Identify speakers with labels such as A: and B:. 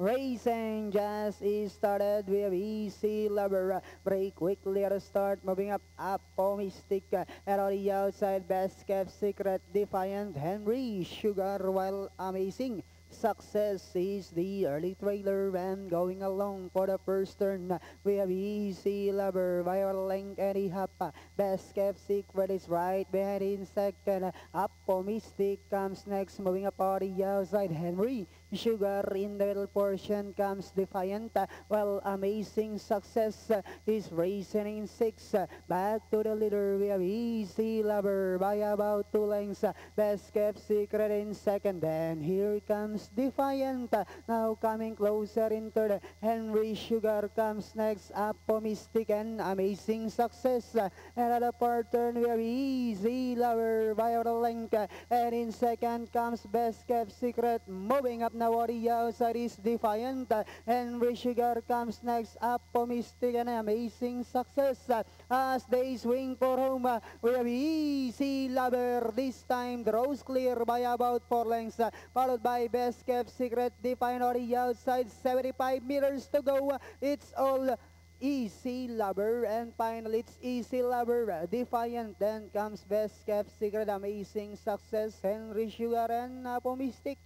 A: Racing just is started. We have Easy Lover. Break quickly at the start. Moving up, Mystic. And on the outside, Best Kept Secret, Defiant, Henry, Sugar, while Amazing Success is the early trailer and going along for the first turn. We have Easy Lover, Viral Link, Eddie Hapa. Best Kept Secret is right behind in second. Apo Mystic comes next, moving up on the outside. Henry, Sugar in the middle portion comes Defiant, while Amazing Success is racing in six. Back to the leader, we have Easy Lover by about 2 lengths. Best Kept Secret in second, and here comes Defiant, now coming closer in third. Henry Sugar comes next, Apo Mystic and Amazing Success. And at the fourth turn, we have Easy Lover by a length, and in second comes Best Kept Secret. Moving up now on the outside is Defiant. Henry Sugar comes next, Apo Mystic and Amazing Success. As they swing for home, we have Easy Lover. This time draws clear by about 4 lengths, followed by Best Kept Secret. Defiant on the outside, 75 meters to go. It's all Easy Lover, and finally it's Easy Lover, Defiant, then comes Best Kept Secret, Amazing Success, Henry Sugar, and Apo Mystic.